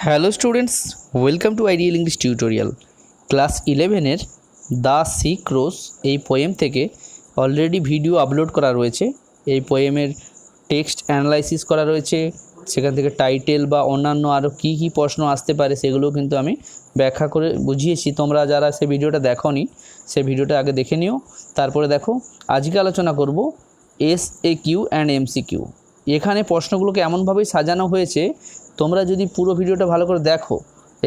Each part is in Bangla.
Hello students, welcome to ideal English tutorial. Class 11-এর দ্য সিক রোজ এই পোয়েম থেকে অলরেডি ভিডিও আপলোড করা রয়েছে। এই পোয়েমের টেক্সট অ্যানালাইসিস করা রয়েছে, সেখান থেকে টাইটেল বা অন্যান্য আরও কী কী প্রশ্ন আসতে পারে সেগুলো কিন্তু আমি ব্যাখ্যা করে বুঝিয়েছি। তোমরা যারা সে ভিডিওটা দেখোনি সে ভিডিওটা আগে দেখে নিও, তারপরে দেখো। আজকে আলোচনা করব SAQ অ্যান্ড MCQ। এখানে প্রশ্নগুলোকে এমনভাবেই সাজানো হয়েছে, তোমরা যদি পুরো ভিডিওটা ভালো করে দেখো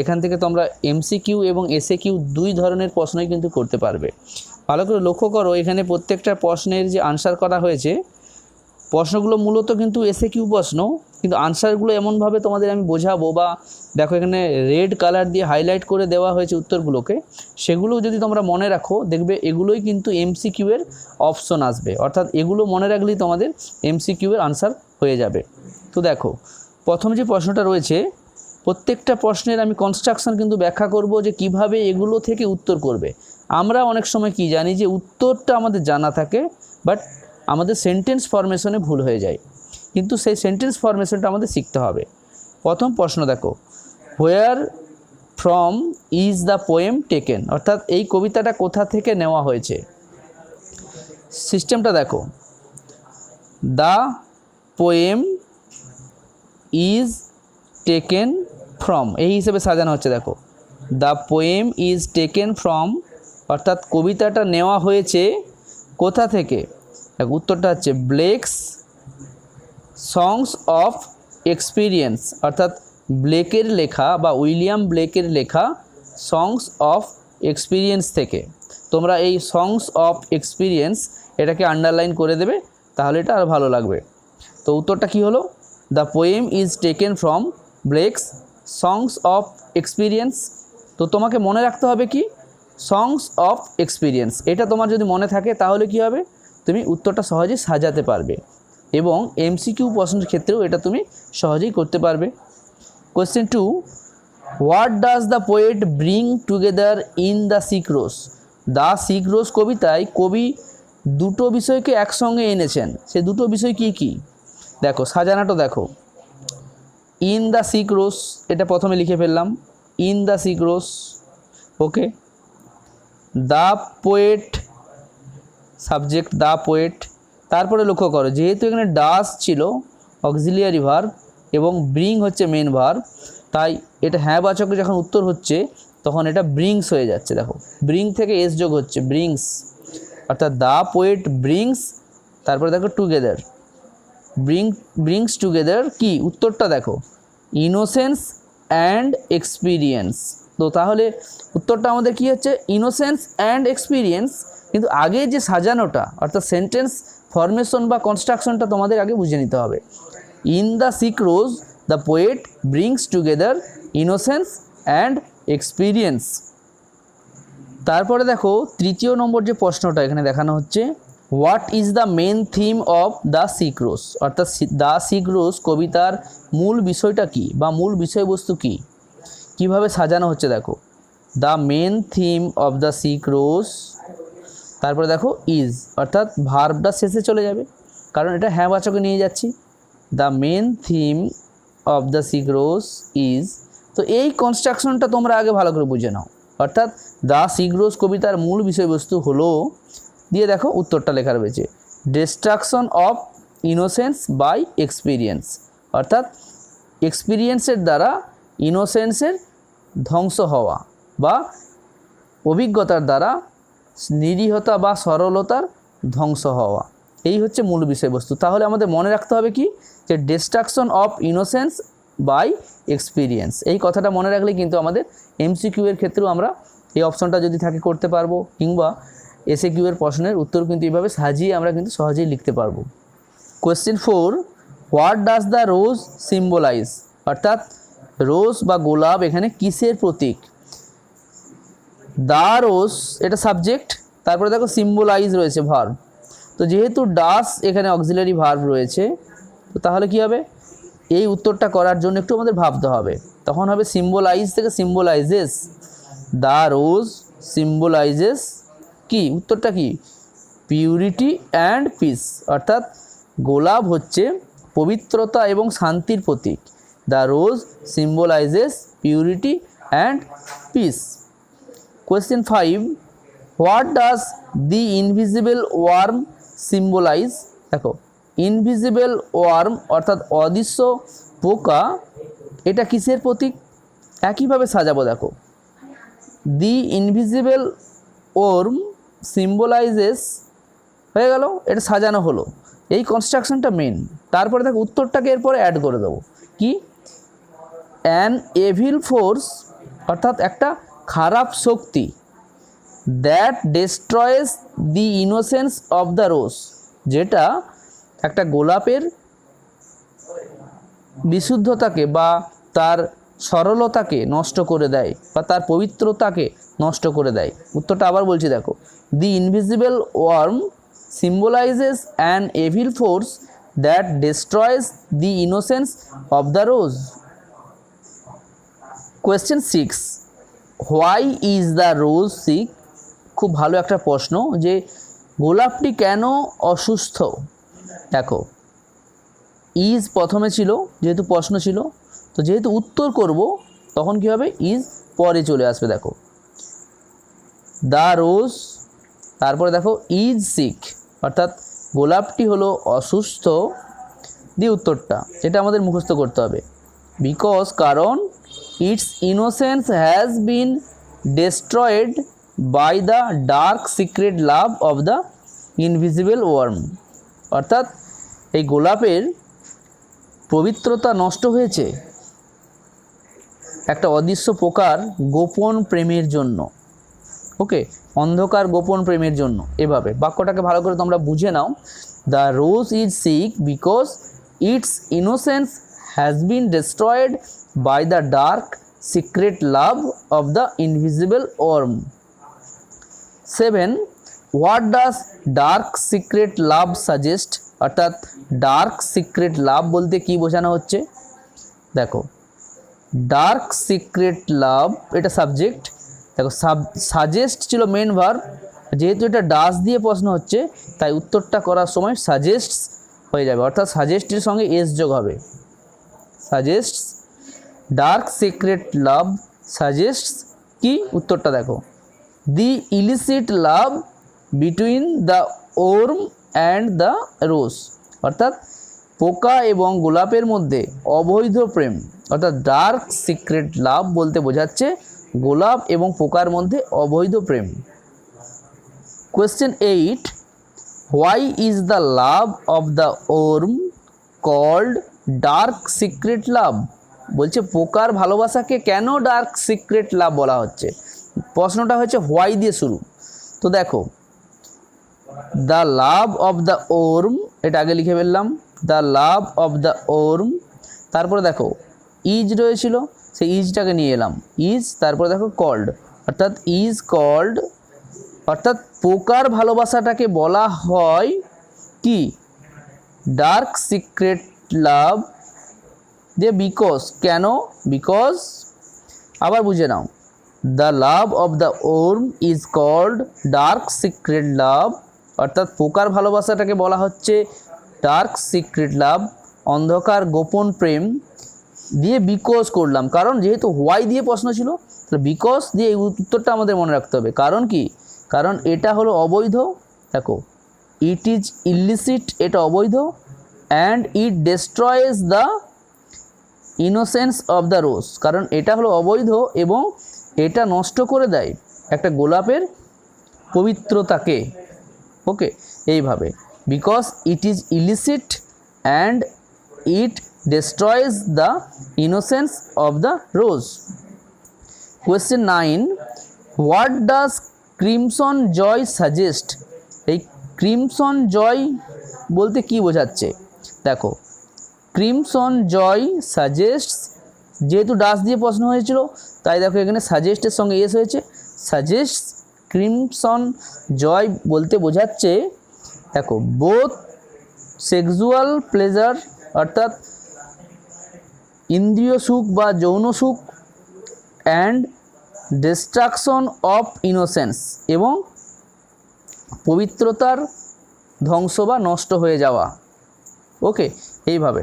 এখান থেকে তোমরা MCQ এবং SAQ দুই ধরনের প্রশ্নই কিন্তু করতে পারবে। ভালো করে লক্ষ্য করো, এখানে প্রত্যেকটা প্রশ্নের যে আনসার করা হয়েছে, প্রশ্নগুলো মূলত কিন্তু SAQ প্রশ্ন, কিন্তু আনসারগুলো এমনভাবে তোমাদের আমি বোঝাবো, বা দেখো এখানে রেড কালার দিয়ে হাইলাইট করে দেওয়া হয়েছে উত্তরগুলোকে, সেগুলো যদি তোমরা মনে রাখো দেখবে এগুলোই কিন্তু MCQ এর অপশন আসবে, অর্থাৎ এগুলো মনে রাখলেই তোমাদের MCQ এর আনসার হয়ে যাবে। তো দেখো প্রথম যে প্রশ্নটা রয়েছে, প্রত্যেকটা প্রশ্নের আমি কনস্ট্রাকশন কিন্তু ব্যাখ্যা করব যে কিভাবে এগুলো থেকে উত্তর করবে। আমরা অনেক সময় কি জানি যে উত্তরটা আমাদের জানা থাকে, বাট আমাদের সেন্টেন্স ফরমেশনে ভুল হয়ে যায়, কিন্তু সেই সেন্টেন্স ফরমেশনটা আমাদের শিখতে হবে। প্রথম প্রশ্ন দেখো, where from is the poem taken, অর্থাৎ এই কবিতাটা কোথা থেকে নেওয়া হয়েছে। সিস্টেমটা দেখো, the poem is taken from, এই হিসেবে সাজানো হচ্ছে। দেখো the poem is taken from, অর্থাৎ কবিতাটা নেওয়া হয়েছে কোথা থেকে। দেখো উত্তরটা হচ্ছে ব্লেকস সংস অফ এক্সপিরিয়েন্স, অর্থাৎ ব্লেকের লেখা বা উইলিয়াম ব্লেকের লেখা সংস অফ এক্সপিরিয়েন্স থেকে। তোমরা এই সংস অফ এক্সপিরিয়েন্স এটাকে আন্ডারলাইন করে দেবে, তাহলে এটা আর ভালো লাগবে। তো উত্তরটা কি হলো, the poem is taken from Blake's songs of experience. তো তোমাকে মনে রাখতে হবে কি, সংস অফ এক্সপিরিয়েন্স। এটা তোমার যদি মনে থাকে তাহলে কি হবে, তুমি উত্তরটা সহজেই সাজাতে পারবে, এবং MCQ প্রশ্নের ক্ষেত্রেও এটা তুমি সহজেই করতে পারবে। Question 2, what does the poet bring together in the sick rose. The sick rose কবিতায় কবি দুটো বিষয়কে একসঙ্গে এনেছেন, সে দুটো বিষয় কি কি। দেখো সাজানাটা দেখো, ইন দ্য সিক রোজ এটা প্রথমে লিখে ফেললাম, in the sick rose, okay. The poet subject, the poet. তারপরে লক্ষ্য করো, যেহেতু এখানে ডাস ছিল অক্সিলিয়ারি ভার্ব এবং ব্রিং হচ্ছে মেন ভার্ব, তাই এটা হ্যাঁ বাচকে যখন উত্তর হচ্ছে তখন এটা ব্রিংস হয়ে যাচ্ছে। দেখো ব্রিং থেকে এস যোগ হচ্ছে, ব্রিংস, অর্থাৎ দ্য পোয়েট ব্রিংস, তারপরে দেখো টুগেদার, ব্রিংস টুগেদার কি উত্তরটা দেখো, ইনোসেন্স অ্যান্ড এক্সপিরিয়েন্স। তো তাহলে উত্তরটা আমাদের কি হচ্ছে, ইনোসেন্স অ্যান্ড এক্সপিরিয়েন্স। কিন্তু আগে যে সাজানোটা, অর্থাৎ সেন্টেন্স ফরমেশন বা কনস্ট্রাকশনটা তোমাদের আগে বুঝে নিতে হবে। In the sick rose the poet brings together innocence and experience. তারপরে দেখো তৃতীয় নম্বর যে প্রশ্নটা এখানে দেখানো হচ্ছে, what is the main theme of the sick rose, অর্থাৎ দ্য সিক রোজ কবিতার মূল বিষয়টা কি বা মূল বিষয়বস্তু কি, কিভাবে সাজানো হচ্ছে। দেখো the main theme of the sick rose, তারপরে দেখো ইজ, অর্থাৎ ভার্বটা শেষে চলে যাবে কারণ এটা হ্যাঁ বাচকে নিয়ে যাচ্ছি। The main theme of the sick rose is. তো এই কনস্ট্রাকশনটা তোমরা আগে ভালো করে বুঝে নাও, অর্থাৎ দ্য সিক রোজ কবিতার মূল বিষয়বস্তু হলো, দিয়ে দেখো উত্তরটা লেখা রয়েছে, destruction of innocence by experience, অর্থাৎ এক্সপিরিয়েন্সের দ্বারা ইনোসেন্সের ধ্বংস হওয়া বা অভিজ্ঞতার দ্বারা নিরীহতা বা সরলতার ধ্বংস হওয়া, এই হচ্ছে মূল বিষয়বস্তু। তাহলে আমাদের মনে রাখতে হবে কি, যে destruction of innocence by experience. এই কথাটা মনে রাখলে কিন্তু আমাদের MCQ এর ক্ষেত্রেও আমরা এই অপশনটা যদি থাকে করতে পারবো, কিংবা SAQ এর প্রশ্নের উত্তর কিন্তু এইভাবে সাজিয়ে আমরা কিন্তু সহজেই লিখতে পারবো। Question 4, what does the rose symbolize, অর্থাৎ রোজ বা গোলাপ এখানে কিসের প্রতীক। দ্য রোজ এটা সাবজেক্ট, তারপরে দেখো সিম্বলাইজ রয়েছে ভার্ব। তো যেহেতু ডাস এখানে অক্সিলারি ভার্ব রয়েছে, তো তাহলে কি হবে, এই উত্তরটা করার জন্য একটু আমাদের ভাবতে হবে, তখন হবে সিম্বলাইজ থেকে সিম্বলাইজেস। দ্য রোজ সিম্বলাইজেস কি, উত্তরটা কি, পিউরিটি অ্যান্ড পিস, অর্থাৎ গোলাপ হচ্ছে পবিত্রতা এবং শান্তির প্রতীক, the rose symbolises purity and peace. Question 5, what does the invisible worm symbolise? দেখো ইনভিজিবল ওয়ার্ম অর্থাৎ অদৃশ্য পোকা, এটা কিসের প্রতীক? একইভাবে সাজাবো। দেখো দি ইনভিজিবল ওয়ার্ম সিম্বলাইজেস হয়ে গেল, এটা সাজানো হলো, এই কনস্ট্রাকশনটা মেন। তারপরে দেখো উত্তরটাকে এরপরে অ্যাড করে দেবো কি, অ্যান এভিল ফোর্স অর্থাৎ একটা খারাপ শক্তি, that destroys the innocence of the rose, যেটা একটা গোলাপের বিশুদ্ধতাকে বা তার সরলতাকে নষ্ট করে দেয় বা তার পবিত্রতাকে নষ্ট করে দেয়। উত্তরটা আবার বলছি, দেখো the invisible worm symbolizes an evil force that destroys the innocence of the rose. Question 6, why is the rose sick? খুব ভালো একটা প্রশ্ন যে গোলাপটি কেন অসুস্থ। দেখো ইজ প্রথমে ছিল, যেহেতু প্রশ্ন ছিল, তো যেহেতু উত্তর করব তখন কী হবে, ইজ পরে চলে আসবে। দেখো দ্য রোজ, তারপরে দেখো ইজ সিক, অর্থাৎ গোলাপটি হলো অসুস্থ, দিয়ে উত্তরটা এটা আমাদের মুখস্থ করতে হবে। বিকজ, কারণ its innocence has been destroyed by the dark secret love of the invisible worm, অর্থাৎ এই গোলাপের পবিত্রতা নষ্ট হয়েছে একটা অদৃশ্য পোকার গোপন প্রেমের জন্য। ওকে, অন্ধকার গোপন প্রেমের জন্য। এভাবে বাক্যটাকে ভালো করে তোমরা বুঝে নাও। The rose is sick because its innocence has been destroyed by the dark secret love of the invisible worm. 7, what does dark secret love suggest? অর্থাৎ ডার্ক সিক্রেট লাভ বলতে কি বোঝানো হচ্ছে? দেখো ডার্ক সিক্রেট লাভ এটা সাবজেক্ট, দেখো সাজেস্ট ছিল মেন ভার্ব, যেহেতু এটা ডাস দিয়ে প্রশ্ন হচ্ছে তাই উত্তরটা করার সময় সাজেস্টস হয়ে যাবে, অর্থাৎ সাজেস্টের সঙ্গে এস যোগ হবে। Suggests, dark secret love suggests কি? উত্তরটা দেখো the illicit love between the worm and the rose, অর্থাৎ পোকা এবং গোলাপের মধ্যে অবৈধ প্রেম, অর্থাৎ ডার্ক সিক্রেট লাভ বলতে বোঝাচ্ছে গোলাপ এবং পোকার মধ্যে অবৈধ প্রেম। Question 8, why is the love of the worm called dark secret love? বলছে পোকার ভালোবাসাকে কেন ডার্ক সিক্রেট লাভ বলা হচ্ছে? প্রশ্নটা হচ্ছে হোয়াই দিয়ে শুরু। তো দেখো the love of the warm, এটা আগে লিখে ফেললাম, the love of the warm, তারপরে দেখো ইজ রয়েছিল, সেই ইজটাকে নিয়ে এলাম, ইজ, তারপরে দেখো কল্ড, অর্থাৎ ইজ কল্ড, অর্থাৎ পোকার ভালোবাসাটাকে বলা হয় কি? ডার্ক সিক্রেট লাভ দিয়ে বিকজ, কেন? বিকজ, আবার বুঝে নাও, the love of the worm is called dark secret love, অর্থাৎ পোকার ভালোবাসাটাকে বলা হচ্ছে ডার্ক সিক্রেট লাভ, অন্ধকার গোপন প্রেম, দিয়ে বিকজ করলাম, কারণ যেহেতু হোয়াই দিয়ে প্রশ্ন ছিল তাহলে বিকজ দিয়ে এই উত্তরটা আমাদের মনে রাখতে হবে। কারণ কি? কারণ এটা হলো অবৈধ, দেখো ইট ইজ ইলিসিট, এটা অবৈধ, and it destroys the innocence of the rose, কারণ এটা হলো অবৈধ এবং এটা নষ্ট করে দেয় একটা গোলাপের পবিত্রতাকে। ওকে, এইভাবে because it is illicit and it destroys the innocence of the rose. Question 9, what does crimson joy suggest? এই crimson joy বলতে কি বোঝাচ্ছে? দেখো crimson joy suggests, যেহেতু ডাস দিয়ে প্রশ্ন হয়েছিল তাই দেখো এখানে সাজেস্টের সঙ্গে এস হয়েছে, সাজেস্টস crimson joy বলতে বোঝাচ্ছে, দেখো বোথ সেক্সুয়াল প্লেজার, অর্থাৎ ইন্দ্রিয় সুখ বা যৌন সুখ, অ্যান্ড ডিস্ট্রাকশন অফ ইনোসেন্স, এবং পবিত্রতার ধ্বংস বা নষ্ট হয়ে যাওয়া। ওকে, এইভাবে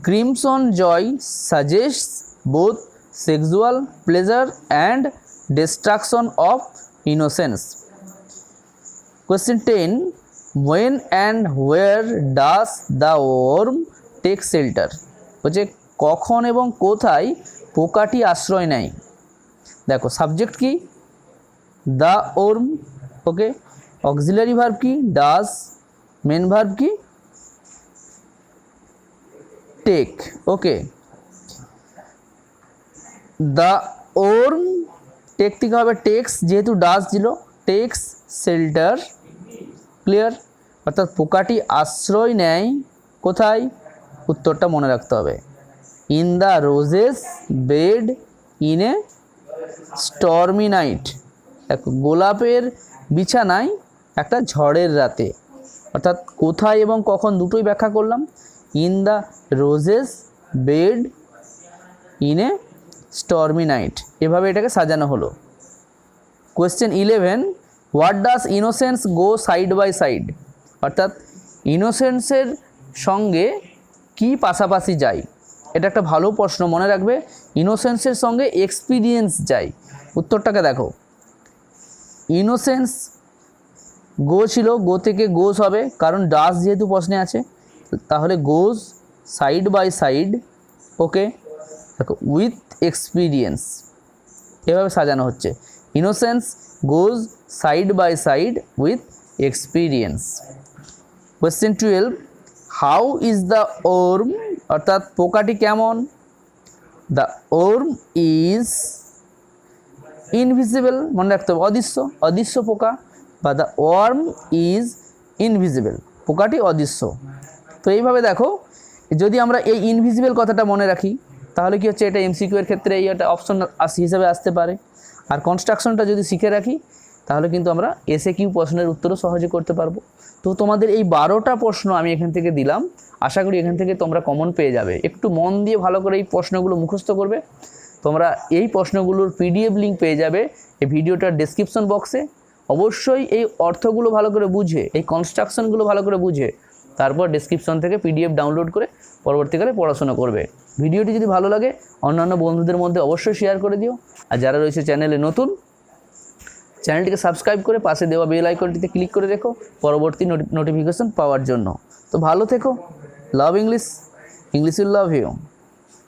crimson joy suggests both sexual pleasure and destruction of innocence. Question 10, when and where does the worm take shelter? বলছে কখন এবং কোথায় পোকাটি আশ্রয় নেয়। দেখো সাবজেক্ট কি, the worm, okay, auxiliary verb কি, ডাজ, মেন ভার্ব কি, take, okay. The worm take থেকে হবে টেক্স, যেহেতু ডাজ দিল, টেক্স শেল্টার, ক্লিয়ার, অর্থাৎ পোকাটি আশ্রয় নেয় কোথায়, উত্তরটা মনে রাখতে হবে, in the roses bed in a stormy night. দেখো গোলাপের বিছানায় একটা ঝড়ের রাতে, অর্থাৎ কোথায় এবং কখন দুটোই ব্যাখ্যা করলাম, in the roses bed in a stormy night, এভাবে এটাকে সাজানো হলো। Question 11, what does innocence go side by side? অর্থাৎ ইনোসেন্সের সঙ্গে কি পাশাপাশি যায়, এটা একটা ভালো প্রশ্ন, মনে রাখবে। ইনোসেন্সের সঙ্গে এক্সপিরিয়েন্স যায়। উত্তরটাকে দেখো, ইনোসেন্স গো ছিল, গো থেকে গোজ হবে, কারণ ডাস যেহেতু প্রশ্নে আছে, তাহলে goes side by side, okay, দেখো উইথ এক্সপিরিয়েন্স, এভাবে সাজানো হচ্ছে, innocence goes side by side with experience. Question 12, how is the worm? অর্থাৎ পোকাটি কেমন? দ্য ওর্ম ইজ ইনভিজিবল, মনে রাখতে হবে, অদৃশ্য, অদৃশ্য পোকা, বা দ্য ওয়ার্ম ইজ ইনভিজিবল, পোকাটি অদৃশ্য। তো এইভাবে দেখো, যদি আমরা এই ইনভিজিবল কথাটা মনে রাখি তাহলে কি হচ্ছে, এটা এমসিকিউ এর ক্ষেত্রে এই একটা অপশন হিসাবে আসতে পারে। আর কনস্ট্রাকশনটা যদি শিখে রাখি তাহলে কিন্তু আমরা এসএ কিউ প্রশ্নের উত্তরও সহজে করতে পারবো। তো তোমাদের এই 12টা প্রশ্ন আমি এখান থেকে দিলাম, আশা করি এখান থেকে তোমরা কমন পেয়ে যাবে। একটু মন দিয়ে ভালো করে এই প্রশ্নগুলো মুখস্থ করবে। তোমরা এই প্রশ্নগুলোর পিডিএফ লিঙ্ক পেয়ে যাবে এই ভিডিওটার ডেসক্রিপশন বক্সে। অবশ্যই এই অর্থগুলো ভালো করে বুঝে, এই কনস্ট্রাকশনগুলো ভালো করে বুঝে তারপর ডেসক্রিপশন থেকে পিডিএফ ডাউনলোড করে পরবর্তীকালে পড়াশোনা করবে। ভিডিওটি যদি ভালো লাগে অন্যান্য বন্ধুদের মধ্যে অবশ্যই শেয়ার করে দিও। আর যারা রয়েছে চ্যানেলে নতুন, চ্যানেলটিকে সাবস্ক্রাইব করে পাশে দেওয়া বেল আইকনটিতে ক্লিক করে রেখো পরবর্তী নোটিফিকেশন পাওয়ার জন্য। তো ভালো থেকো, love English, English will love you.